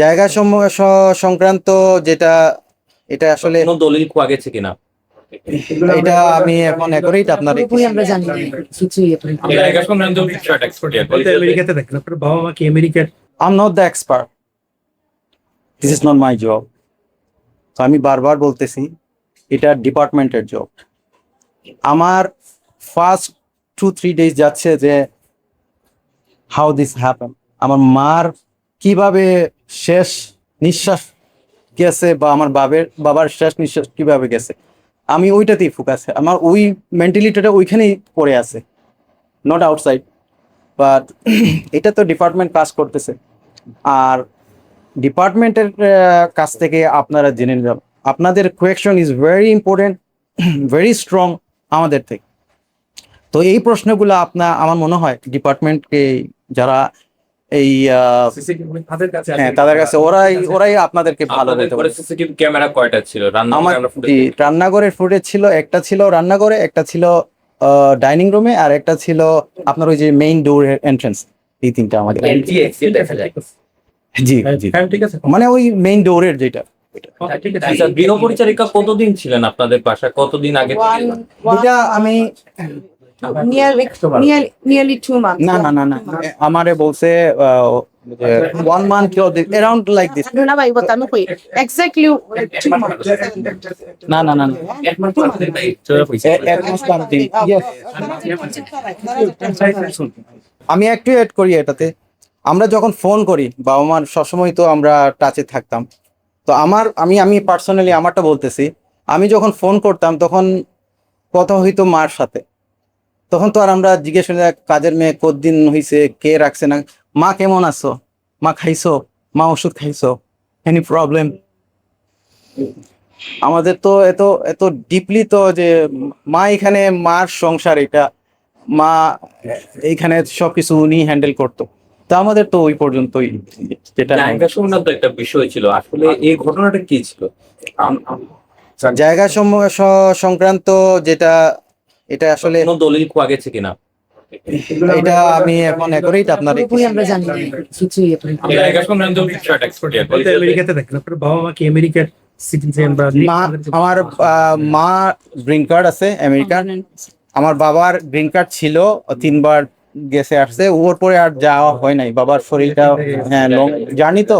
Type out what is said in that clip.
জায়গা সংক্রান্ত যেটা, এটা আসলে কোনো দলিল খোয়া গেছে কিনা? এটা আমি এখন অ্যাকুরেট আপনার পুরোপুরি আমরা জানি না কিছুই। জায়গা সংক্রান্ত বিষয়টা explain করেন। আমেরিকাতে দেখেন আপনার বাবা মা কি আমেরিকার? I'm not the expert. This is not my job. তো আমি বারবার বলতেছি এটা ডিপার্টমেন্টের জব। আমার ফার্স্ট 2-3 ডেজ যাচ্ছে যে হাউ দিস হ্যাপেন, আমার মার কিভাবে শেষ নিঃশ্বাস গেছে বা আমার বাবার শেষ নিঃশ্বাস কিভাবে গেছে, আমি ওইটাতেই ফোকাস, আমার ওই মেন্টালিটিটা ওইখানেই পড়ে আছে, নট আউটসাইড। বাট এটা তো ডিপার্টমেন্ট কাজ করতেছে, আর ডিপার্টমেন্টের কাছ থেকে আপনারা জেনে নিলাম আপনাদের question is very important, very strong আমাদের থেকে। তো এই প্রশ্নগুলো আমার মনে হয় ডিপার্টমেন্টকে যারা এই হ্যাঁ তাদের কাছে ওরাই আপনাদেরকে ভালো বলতে পারে। সিসিটিভি ক্যামেরা কয়টা ছিল? আমার রান্নাঘরের ফুটেজ ছিল, একটা ছিল রান্নাঘরে, একটা ছিল ডাইনিং রুমে, আর একটা ছিল আপনার ওই যে মেইন ডোরের এন্ট্রান্স। এই তিনটা আমাদের দেখা যায়। জি জি ঠিক আছে। মানে ওই মেইন ডোরের যেটা ঠিক আছে। আচ্ছা, গৃহপরিচারিকা কতদিন ছিলেন আপনাদের বাসায়? কতদিন আগে থেকে? এটা আমি Nearly 2 months. না না না না আমারে বলছে 1 month around like this. Ano na ba ibot ano ko exactly 2 months. না না না না এক মাস পরে এক মাস something. Yes. আমি একটু এড করি এটাতে, আমরা যখন ফোন করি বাবা মার সবসময় তো আমরা টাচে থাকতাম। তো আমি পার্সোনালি আমারটা বলতেছি, আমি যখন ফোন করতাম তখন কথা হইতো মার সাথে, তখন তো আর আমরা জিজ্ঞেস করি না কাজের মেয়ে কতদিন হয়েছে, কে রাখছে না, মা কেমন আছো, মা খাইছো, মা ওষুধ খাইছো, এনি প্রবলেম। আমাদের তো এত এত ডিপলি তো যে মা এখানে, মার সংসার এটা, মা এইখানে সবকিছু উনি হ্যান্ডেল করতো। তা আমাদের তো ওই পর্যন্তই, যেটা জায়গা সংক্রান্ত একটা বিষয় ছিল, আসলে এই ঘটনাটা কি ছিল? জায়গা সংক্রান্ত যেটা, এটা আসলে কোনো দলিল খোয়া গেছে কিনা? এটা আমি এখন অ্যাকুরেট আপনার পুরোপুরি আমরা জানি না কিছুই। জায়গা সংক্রান্ত বিষয়টা explain করেন। আমেরিকাতে দেখেন আপনার বাবা মা কি আমেরিকার সিটিজেন বা আমার মা গ্রিন কার্ড আছে আমেরিকান, আমার বাবার গ্রিন কার্ড ছিল, 3 বার গেছে আসছে, ওর পরে আর যাওয়া হয় নাই, বাবার শরীরটা হ্যাঁ লং জার্নি তো